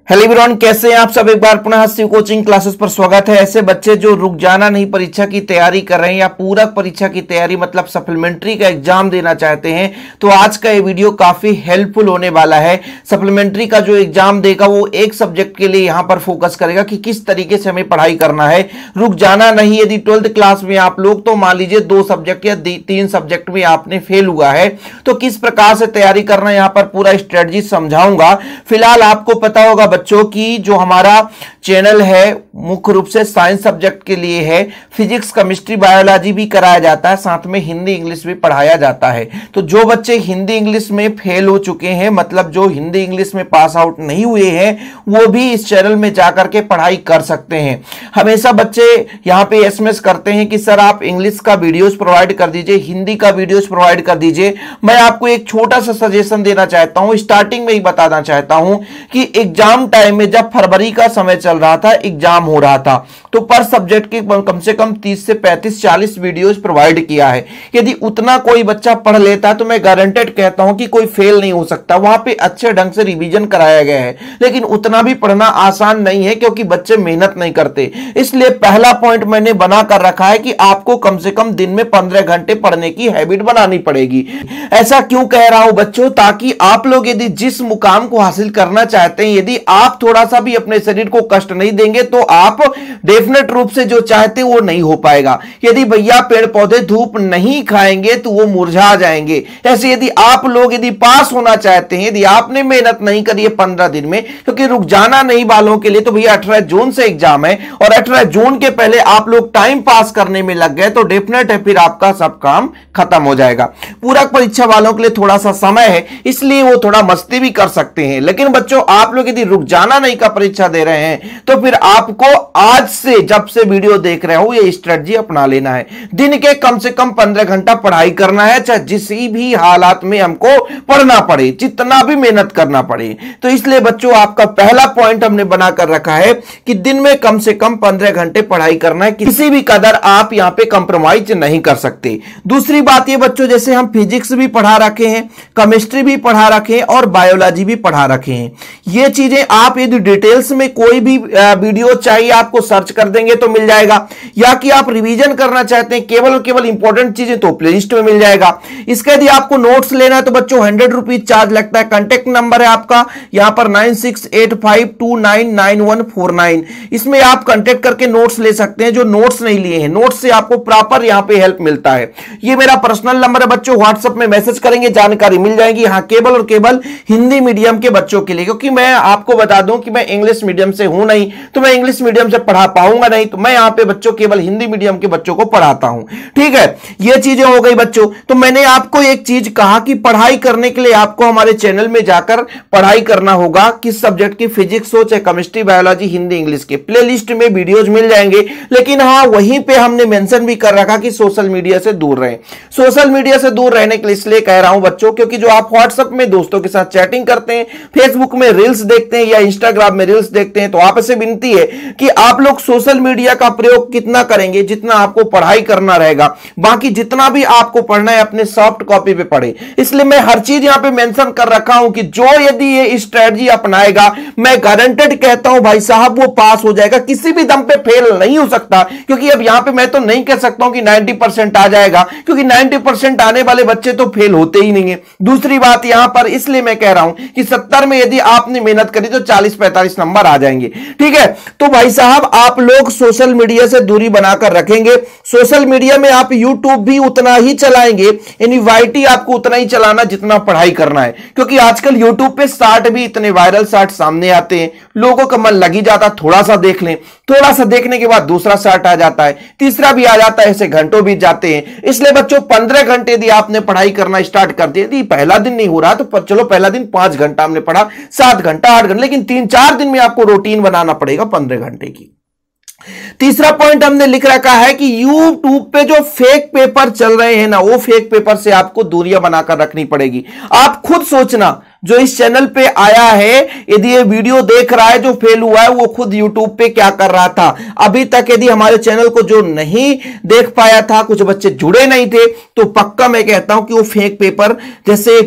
Hello everyone, कैसे हैं आप सब। एक बार पुनः शिव कोचिंग क्लासेस पर स्वागत है। ऐसे बच्चे जो रुक जाना नहीं परीक्षा की तैयारी कर रहे हैं या पूरक परीक्षा की तैयारी मतलब सप्लीमेंट्री का एग्जाम देना चाहते हैं, तो आज का ये वीडियो काफी हेल्पफुल होने वाला है। सप्लीमेंट्री का जो एग्जाम देगा वो एक सब्जेक्ट के लिए यहां पर फोकस करेगा कि किस तरीके से हमें पढ़ाई करना है। रुक जाना नहीं। यदि 12th क्लास में आप लोग, तो मान लीजिए 2 सब्जेक्ट या 3 सब्जेक्ट में आपने फेल हुआ है, तो किस प्रकार से तैयारी करना यहां पर पूरा स्ट्रेटजी समझाऊंगा। फिलहाल आपको पता होगा बच्चों की जो हमारा चैनल है मुख्य रूप से साइंस सब्जेक्ट के लिए है। फिजिक्स, केमिस्ट्री, बायोलॉजी भी कराया जाता है, साथ में हिंदी इंग्लिश भी पढ़ाया जाता है। तो जो बच्चे हिंदी इंग्लिश में फेल हो चुके हैं, मतलब जो हिंदी इंग्लिश में पास आउट नहीं हुए हैं, वो भी इस चैनल में जाकर के पढ़ाई कर सकते हैं। हमेशा बच्चे यहां पे एसएमएस करते हैं कि सर आप इंग्लिश का वीडियोस प्रोवाइड कर दीजिए, हिंदी का वीडियोस प्रोवाइड कर दीजिए। मैं आपको एक छोटा सा सजेशन देना चाहता हूं, स्टार्टिंग में ही बताना चाहता हूं कि एग्जाम टाइम में जब फरवरी का समय चल रहा था, एग्जाम हो रहा था, तो पर सब्जेक्ट के कम से कम 30 से 35-40 वीडियोस प्रोवाइड किया है। यदि उतना कोई बच्चा पढ़ लेता है तो मैं गारंटेड कहता हूं कि कोई फेल नहीं हो सकता। वहां पे अच्छे ढंग से रिवीजन कराया गया है, लेकिन उतना भी पढ़ना आसान नहीं है क्योंकि बच्चे मेहनत नहीं करते। इसलिए पहला पॉइंट मैंने बना कर रखा है कि आपको कम से कम दिन में 15 घंटे पढ़ने की हैबिट बनानी पड़ेगी। ऐसा क्यों कह रहा हूं बच्चों, ताकि आप लोग यदि जिस मुकाम को हासिल करना चाहते हैं, यदि आप थोड़ा सा भी अपने शरीर को कष्ट नहीं देंगे तो आप डेफिनेट रूप से जो चाहते हैं वो नहीं हो पाएगा। यदि भैया पेड़ पौधे धूप नहीं खाएंगे तो वो मुरझा जाएंगे। ऐसे यदि आप लोग यदि पास होना चाहते हैं, यदि आपने मेहनत नहीं करी है 15 दिन में, क्योंकि रुक जाना नहीं वालों के लिए तो भैया 18 जून से एग्जाम है, और 18 जून के पहले आप लोग टाइम पास करने में लग गए तो डेफिनेट है फिर आपका सब काम खत्म हो जाएगा। पूरक परीक्षा वालों के लिए थोड़ा सा समय है, इसलिए वो थोड़ा मस्ती भी कर सकते हैं। लेकिन बच्चों आप लोग यदि रुक जाना नहीं का परीक्षा दे रहे हैं तो फिर आपको आज से, जब से वीडियो देख रहे हो, ये स्ट्रेटजी अपना लेना है। दिन के कम से कम 15 घंटा पढ़ाई करना है, चाहे जिसी भी हालात में हमको पढ़ना पड़े, जितना भी मेहनत करना पड़े। तो इसलिए बच्चों आपका पहला पॉइंट हमने बनाकर रखा है कि दिन में कम से कम 15 घंटे पढ़ाई करना है। किसी भी कदर आप यहां पे कंप्रोमाइज नहीं कर सकते। दूसरी बात ये बच्चों, जैसे हम फिजिक्स भी पढ़ा रखे हैं, केमिस्ट्री भी पढ़ा रखे हैं और बायोलॉजी भी पढ़ा रखे हैं। ये चीजें आप यदि डिटेल्स में कोई भी वीडियो चाहिए आपको सर्च कर देंगे तो मिल जाएगा, या कि आप रिवीजन करना चाहते हैं केवल और केवल इंपॉर्टेंट चीजें, तो प्लेलिस्ट में मिल जाएगा। इसके यदि आपको नोट्स लेना है तो बच्चों 100 रुपीज चार्ज लगता है। कांटेक्ट नंबर है आपका यहां पर 9685299149। इसमें आप कांटेक्ट करके नोट्स ले सकते हैं। जो नोट्स नहीं लिए हैं, नोट्स से आपको प्रॉपर यहां पे हेल्प मिलता है। ये मेरा पर्सनल नंबर है बच्चों, व्हाट्सएप में मैसेज करेंगे, जानकारी मिल जाएगी। यहां केवल और केवल हिंदी मीडियम के बच्चों के लिए, क्योंकि मैं आपको बता दूं कि मैं इंग्लिश मीडियम से हूं नहीं, तो मैं इंग्लिश मीडियम से पढ़ा पाऊंगा नहीं, तो मैं यहां पे बच्चों केवल हिंदी मीडियम के बच्चों को पढ़ाता हूं। ठीक है, ये चीजें हो गई बच्चों। तो मैंने आपको एक चीज कहा कि पढ़ाई करने के लिए आपको हमारे चैनल में जाकर पढ़ाई करना होगा। किस सब्जेक्ट की, फिजिक्स हो चाहे केमिस्ट्री, बायोलॉजी, हिंदी, इंग्लिश के प्लेलिस्ट में वीडियोज मिल जाएंगे। लेकिन हां, वहीं पे हमने मेंशन भी कर रखा कि सोशल मीडिया से दूर रहें। सोशल मीडिया से दूर रहने के लिए इसलिए कह रहा हूं बच्चों, क्योंकि जो आप व्हाट्सएप में दोस्तों के साथ चैटिंग करते हैं, फेसबुक में रील्स देखते हैं या इंस्टाग्राम में रील्स देखते हैं, तो आपसे विनती है कि आप लोग सोशल मीडिया का प्रयोग कितना करेंगे, जितना आपको पढ़ाई करना रहेगा। बाकी जितना भी आपको पढ़ना है अपने सॉफ्ट कॉपी पे पढ़े। इसलिए मैं हर चीज यहां पे मेंशन कर रखा हूं कि जो यदि ये स्ट्रेटजी अपनाएगा, मैं गारंटेड कहता हूं भाई साहब वो पास हो जाएगा, किसी भी दम पे फेल नहीं हो सकता। क्योंकि अब यहां पे मैं तो नहीं कह सकता हूं कि 90% आ जाएगा, क्योंकि 90% आने वाले बच्चे तो फेल होते ही नहीं है। दूसरी बात यहां पर इसलिए मैं कह रहा हूं कि 70 में यदि आपने मेहनत करी तो 40-45 नंबर आ जाएंगे। ठीक है, तो भाई साहब आप लोग सोशल मीडिया से दूरी बनाकर रखेंगे। सोशल मीडिया में आप यूट्यूब भी उतना ही चलाएंगे, यानी वाईटी आपको उतना ही चलाना जितना पढ़ाई करना है। क्योंकि आजकल यूट्यूब पे शॉर्ट भी इतने वायरल शॉर्ट सामने आते हैं, लोगों का मन लग ही जाता, थोड़ा सा देख लें, थोड़ा सा देखने के बाद दूसरा शॉर्ट आ जाता है, तीसरा भी आ जाता है, ऐसे घंटों बीत जाते हैं। इसलिए बच्चों 15 घंटे यदि आपने पढ़ाई करना स्टार्ट कर दिया, यदि पहला दिन नहीं हो रहा तो चलो पहला दिन 5 घंटा हमने पढ़ा, 7 घंटा, 8 घंटे, लेकिन 3-4 दिन में आपको रूटीन बनाना पड़ेगा 15 घंटे की। तीसरा पॉइंट हमने लिख रखा है कि यूट्यूब पे जो फेक पेपर चल रहे हैं ना, वो फेक पेपर से आपको दूरियां बनाकर रखनी पड़ेगी। आप खुद सोचना, जो इस चैनल पे आया है, यदि ये वीडियो देख रहा है, जो फेल हुआ है वो खुद यूट्यूब पे क्या कर रहा था अभी तक, यदि हमारे चैनल को जो नहीं देख पाया था, कुछ बच्चे जुड़े नहीं थे, तो पक्का मैं कहता हूं कि वो फेक पेपर, जैसे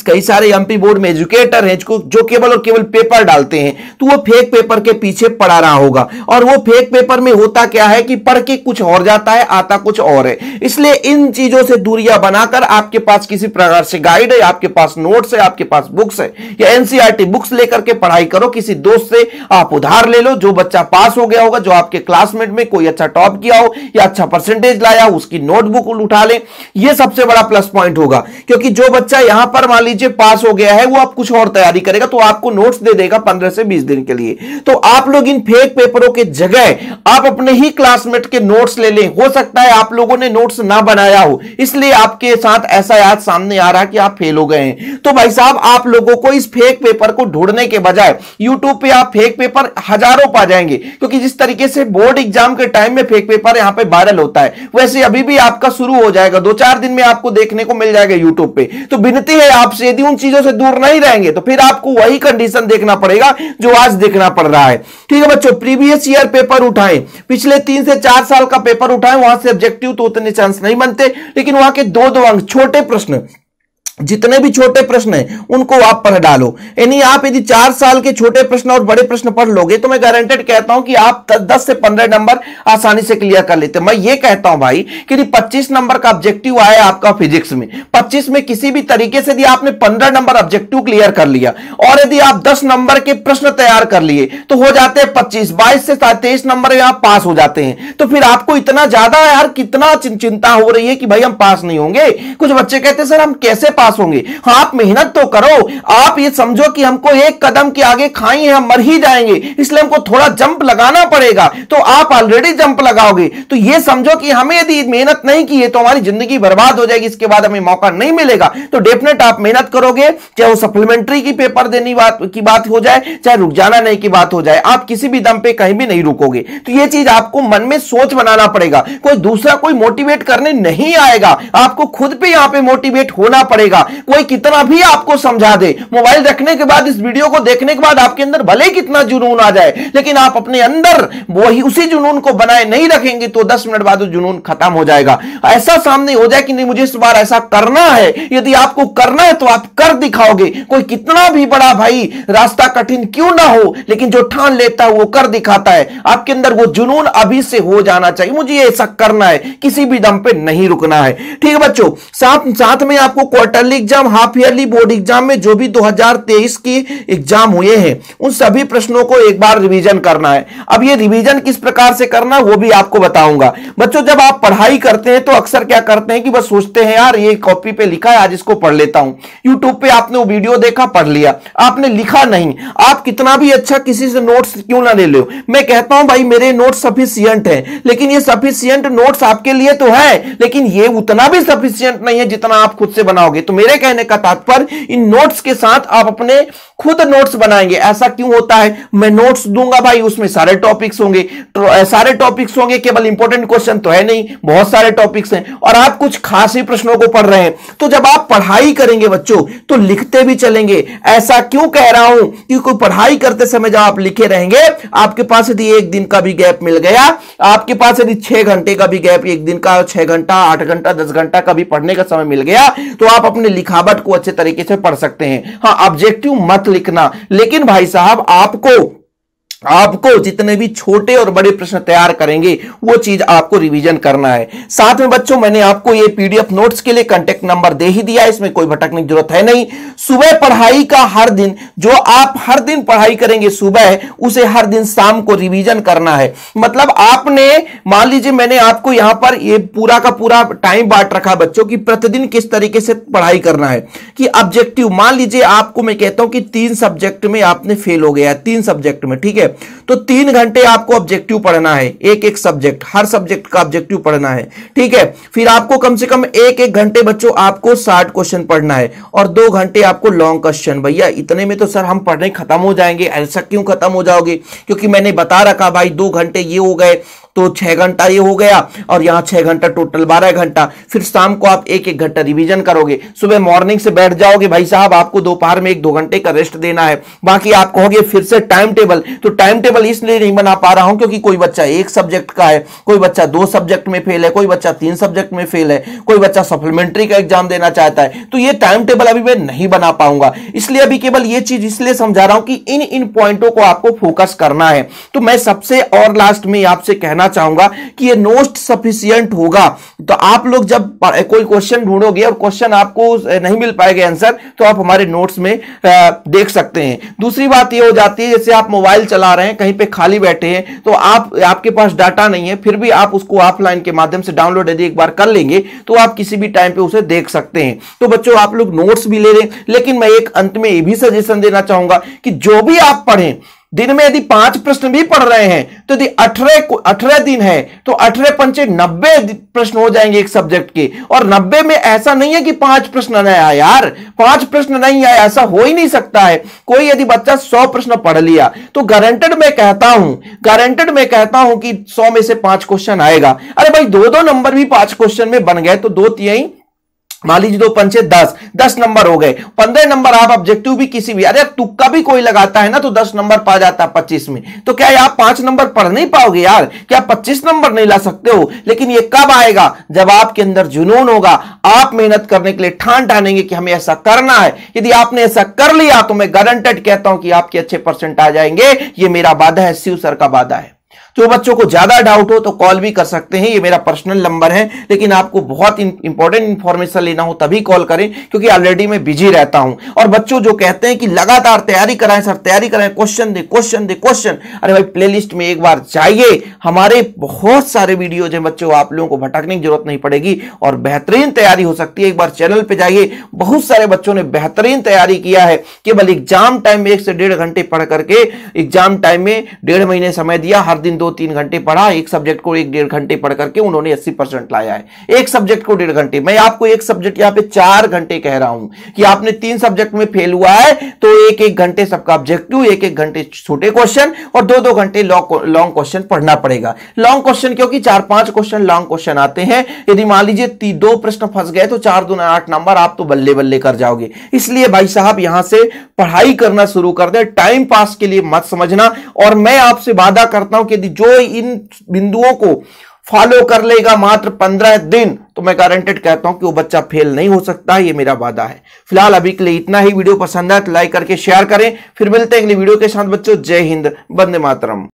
कई सारे एमपी बोर्ड में एजुकेटर हैं जो केवल और केवल पेपर डालते हैं, तो वो फेक पेपर के पीछे पड़ा रहा होगा। और वो फेक पेपर में होता क्या है कि पढ़ के कुछ और जाता है, आता कुछ और है। इसलिए इन चीजों से दूरियां बनाकर आपके पास किसी प्रकार से गाइड है, आपके पास नोट्स है, आपके पास बुक्स है, या एनसीईआरटी बुक्स लेकर के पढ़ाई करो। किसी दोस्त से आप उधार ले लो, जो बच्चा पास हो गया होगा, जो आपके क्लासमेट में कोई अच्छा टॉप किया हो या अच्छा परसेंटेज लाया हो, उसकी नोटबुक उठा ले। यह सबसे बड़ा प्लस पॉइंट होगा, क्योंकि जो बच्चा यहां पर मान लीजिए पास हो गया है, वो आप कुछ और तैयारी करेगा तो आपको नोट्स दे देगा 15 से 20 दिन के लिए। तो आप लोग इन फेक पेपरों के जगह आप अपने ही क्लासमेट के नोट्स ले लें। हो सकता है आप लोगों ने नोट्स ना बनाया हो, इसलिए आपके साथ ऐसा याद सामने आ रहा है कि आप फेल हो गए हैं। तो भाई साहब, आप लोगों को इस फेक पेपर को ढूंढने के बजाय यूट्यूब पे आप फेक पेपर हजारों पा जाएंगे, क्योंकि जिस तरीके से बोर्ड एग्जाम के टाइम में फेक पेपर यहां पे वायरल होता है, वैसे अभी भी आपका शुरू हो जाएगा, 2-4 दिन में आपको देखने को मिल जाएगा यूट्यूब पे। तो विनती है आपसे, यदि उन चीजों से दूर नहीं रहेंगे तो फिर आपको वही कंडीशन देखना पड़ेगा जो आज देखना पड़ रहा है। ठीक है बच्चों, प्रीवियस ईयर पेपर उठाएं, पिछले 3 से 4 साल का पेपर उठाएं, वहां से ऑब्जेक्टिव तो उतने चांस नहीं बनते, लेकिन वहां के 2-2 अंक छोटे प्रश्न, जितने भी छोटे प्रश्न हैं उनको आप पढ़ डालो। यानी आप यदि 4 साल के छोटे प्रश्न और बड़े प्रश्न पढ़ लोगे तो मैं गारंटेड कहता हूं कि आप 10 से 15 नंबर आसानी से क्लियर कर लेते हैं। मैं ये कहता हूं भाई कि यदि 25 नंबर का ऑब्जेक्टिव आया आपका फिजिक्स में, 25 में किसी भी तरीके से यदि आपने 15 नंबर ऑब्जेक्टिव क्लियर कर लिया और यदि आप 10 नंबर के प्रश्न तैयार कर लिए तो हो जाते हैं 25, 22 से 23 नंबर में आप पास हो जाते हैं। तो फिर आपको इतना ज्यादा यार कितना चिंता हो रही है कि भाई हम पास नहीं होंगे। कुछ बच्चे कहते हैं सर हम कैसे पास होंगे। हाँ, आप मेहनत तो करो, आप ये समझो कि हमको एक कदम के आगे खाई है, हम मर ही जाएंगे, इसलिए हमको थोड़ा जंप लगाना पड़ेगा। तो आप ऑलरेडी जंप लगाओगे, तो ये समझो कि हमें यदि मेहनत नहीं की है तो हमारी जिंदगी बर्बाद हो जाएगी, इसके बाद हमें मौका नहीं मिलेगा। तो डेफिनेट आप मेहनत करोगे, चाहे वो सप्लीमेंट्री की पेपर देने की बात हो जाए, चाहे रुक जाना नहीं की बात हो जाए, आप किसी भी दम पे कहीं भी नहीं रुकोगे। तो ये चीज आपको मन में सोच बनाना पड़ेगा। कोई दूसरा कोई मोटिवेट करने नहीं आएगा, आपको खुद पे यहां पे मोटिवेट होना पड़ेगा। कोई कितना भी आपको समझा दे, मोबाइल रखने के बाद, इस वीडियो को देखने के बाद आपके अंदर भले कितना जुनून आ जाए, लेकिन आप अपने अंदर वही उसी जुनून को बनाए नहीं रखेंगे तो 10 मिनट बाद वो जुनून खत्म हो जाएगा। ऐसा सामने हो जाए कि नहीं मुझे इस बार ऐसा करना है, यदि आपको करना है तो आप कर दिखाओगे। कोई कितना भी बड़ा भाई रास्ता कठिन क्यों ना हो, लेकिन जो ठान लेता है वो कर दिखाता है। आपके अंदर वो जुनून अभी से हो जाना चाहिए, मुझे ऐसा करना है, किसी भी दम पे नहीं रुकना है। ठीक है बच्चों, साथ में आपको quarterly exam, half yearly board exam में जो भी 2023 की एग्जाम हुए हैं उन सभी प्रश्नों को एक बार रिवीजन करना है। अब ये रिवीजन किस प्रकार से करना वो भी आपको बताऊंगा। बच्चों, जब आप पढ़ाई करते हैं तो अक्सर क्या करते हैं कि बस सोचते हैं यार ये कॉपी पे लिखा है, आज इसको पढ़ लेता हूं। यूट्यूब पे आपने वो वीडियो देखा, पढ़ लिया, आपने लिखा नहीं। आप कितना भी अच्छा किसी से नोट्स क्यों ना ले लो, मैं कहता हूं भाई मेरे नोट्स सफिशिएंट है, लेकिन ये सफिशिएंट नोट्स आपके लिए तो है, लेकिन ये उतना भी सफिशिएंट नहीं है जितना आप खुद से बनाओगे। तो मेरे कहने का तात्पर्य, इन नोट्स के साथ आप अपने खुद नोट्स बनाएंगे। ऐसा क्यों होता है, मैं नोट्स दूंगा भाई, उसमें सारे टॉपिक्स होंगे, केवल इंपॉर्टेंट क्वेश्चन तो है नहीं, बहुत सारे टॉपिक्स हैं, और आप कुछ खास ही प्रश्नों को पढ़ रहे हैं। तो जब आप पढ़ाई करेंगे बच्चों तो लिखते भी चलेंगे। ऐसा क्यों कह रहा हूं, क्योंकि पढ़ाई करते समय जब आप लिखे रहेंगे, आपके पास यदि 1 दिन का भी गैप मिल गया, आपके पास यदि 6 घंटे का भी गैप, 1 दिन का 6 घंटा, 8 घंटा, 10 घंटा का भी पढ़ने का समय मिल गया, तो आप अपने लिखावट को अच्छे तरीके से पढ़ सकते हैं। हाँ, ऑब्जेक्टिव मत लिखना, लेकिन भाई साहब आपको जितने भी छोटे और बड़े प्रश्न तैयार करेंगे वो चीज आपको रिवीजन करना है। साथ में बच्चों, मैंने आपको ये पीडीएफ नोट्स के लिए कांटेक्ट नंबर दे ही दिया, इसमें कोई भटकने की जरूरत है नहीं। सुबह पढ़ाई का हर दिन, जो आप हर दिन पढ़ाई करेंगे सुबह, उसे हर दिन शाम को रिवीजन करना है। मतलब आपने मान लीजिए मैंने आपको यहां पर ये पूरा का पूरा टाइम बांट रखा बच्चों की प्रतिदिन किस तरीके से पढ़ाई करना है। कि ऑब्जेक्टिव मान लीजिए आपको मैं कहता हूं कि 3 सब्जेक्ट में आपने फेल हो गया, 3 सब्जेक्ट में, ठीक है, तो 3 घंटे आपको ऑब्जेक्टिव पढ़ना है, एक सब्जेक्ट, हर सब्जेक्ट का ऑब्जेक्टिव पढ़ना है। ठीक है, फिर आपको कम से कम 1 घंटे बच्चों आपको 60 क्वेश्चन पढ़ना है और 2 घंटे आपको लॉन्ग क्वेश्चन। भैया इतने में तो सर हम पढ़ने खत्म हो जाएंगे। ऐसा क्यों खत्म हो जाओगे, क्योंकि मैंने बता रखा भाई 2 घंटे ये हो गए तो 6 घंटा ये हो गया, और यहां 6 घंटा टोटल 12 घंटा। फिर शाम को आप 1-1 घंटा रिवीजन करोगे, सुबह मॉर्निंग से बैठ जाओगे, भाई साहब आपको दोपहर में 1-2 घंटे का रेस्ट देना है। बाकी आप कहोगे फिर से टाइम टेबल, तो टाइम टेबल इसलिए नहीं बना पा रहा हूं क्योंकि कोई बच्चा 1 सब्जेक्ट का है, कोई बच्चा 2 सब्जेक्ट में फेल है, कोई बच्चा 3 सब्जेक्ट में फेल है, कोई बच्चा सप्लीमेंट्री का एग्जाम देना चाहता है, तो ये टाइम टेबल अभी मैं नहीं बना पाऊंगा। इसलिए अभी केवल ये चीज इसलिए समझा रहा हूं कि इन पॉइंटों को आपको फोकस करना है। तो मैं सबसे और लास्ट में आपसे कहना चाहूंगा कि ये नोट सफिशिएंट होगा। तो आप लोग जब कोई क्वेश्चन ढूंढोगे और क्वेश्चन आपको नहीं मिल पाएगा आंसर, तो आप हमारे नोट्स में देख सकते हैं। दूसरी बात ये हो जाती है, जैसे आप मोबाइल चला रहे हैं, कहीं पे खाली बैठे हैं, तो आपके पास डाटा नहीं है, फिर भी आप उसको ऑफलाइन के माध्यम से डाउनलोड यदि एक बार कर लेंगे तो आप किसी भी टाइम पे उसे देख सकते हैं। तो बच्चों आप लोग नोट्स भी ले लें, लेकिन मैं एक अंत में ये भी सजेशन देना चाहूंगा कि जो भी आप पढ़ें, दिन में यदि 5 प्रश्न भी पढ़ रहे हैं, तो यदि 18 दिन है तो 18 पंचे 90 प्रश्न हो जाएंगे एक सब्जेक्ट के। और 90 में ऐसा नहीं है कि 5 प्रश्न नहीं आया यार, 5 प्रश्न नहीं आया, ऐसा हो ही नहीं सकता है। कोई यदि बच्चा 100 प्रश्न पढ़ लिया तो गारंटेड मैं कहता हूं कि 100 में से 5 क्वेश्चन आएगा। अरे भाई 2-2 नंबर भी 5 क्वेश्चन में बन गए तो 2-3 मान लीजिए 2 पंचे 10 नंबर हो गए। 15 नंबर आप ऑब्जेक्टिव भी किसी भी, अरे तुक्का भी कोई लगाता है ना तो 10 नंबर पा जाता है 25 में। तो क्या आप 5 नंबर पढ़ नहीं पाओगे यार? क्या 25 नंबर नहीं ला सकते हो? लेकिन ये कब आएगा? जब आपके अंदर जुनून होगा, आप मेहनत करने के लिए ठानेंगे कि हमें ऐसा करना है। यदि आपने ऐसा कर लिया तो मैं गारंटेड कहता हूं कि आपके अच्छे परसेंट आ जाएंगे। ये मेरा वादा है, शिव सर का वादा है। जो बच्चों को ज्यादा डाउट हो तो कॉल भी कर सकते हैं, ये मेरा पर्सनल नंबर है। लेकिन आपको बहुत इंपॉर्टेंट इंफॉर्मेशन लेना हो तभी कॉल करें, क्योंकि ऑलरेडी मैं बिजी रहता हूं। और बच्चों जो कहते हैं कि लगातार तैयारी कराएं सर, तैयारी कराएं, क्वेश्चन दे क्वेश्चन दे क्वेश्चन, अरे भाई प्लेलिस्ट में एक बार जाइए, हमारे बहुत सारे वीडियोज हैं बच्चों, आप लोगों को भटकने की जरूरत नहीं पड़ेगी और बेहतरीन तैयारी हो सकती है। एक बार चैनल पे जाइए, बहुत सारे बच्चों ने बेहतरीन तैयारी किया है। केवल एग्जाम टाइम में 1 से 1.5 घंटे पढ़ करके, एग्जाम टाइम में 1.5 महीने समय दिया, हर दिन 2-3 घंटे पढ़ा, एक सब्जेक्ट को 1-1.5 घंटे पढ़ करके उन्होंने 80% लाया है। एक सब्जेक्ट को 1.5 घंटे, मैं आपको एक सब्जेक्ट यहां पे 4 घंटे कह रहा हूं कि आपने 3 सब्जेक्ट में फेल हुआ है तो 1-1 घंटे सबका ऑब्जेक्टिव, 1-1 घंटे छोटे क्वेश्चन और 2-2 घंटे लॉन्ग क्वेश्चन पढ़ना पड़ेगा। लॉन्ग क्वेश्चन क्योंकि 4-5 क्वेश्चन लॉन्ग क्वेश्चन आते हैं। यदि मान लीजिए 2 प्रश्न फंस गए तो 4 दूना 8 नंबर, आप तो बल्ले बल्ले कर जाओगे। इसलिए भाई साहब यहां से पढ़ाई करना शुरू कर दे, टाइम पास के लिए मत समझना। और मैं आपसे वादा करता हूं कि जो इन बिंदुओं को फॉलो कर लेगा मात्र 15 दिन, तो मैं गारंटेड कहता हूं कि वो बच्चा फेल नहीं हो सकता है। ये मेरा वादा है। फिलहाल अभी के लिए इतना ही। वीडियो पसंद आए तो लाइक करके शेयर करें। फिर मिलते हैं अगली वीडियो के साथ बच्चों। जय हिंद, वंदे मातरम।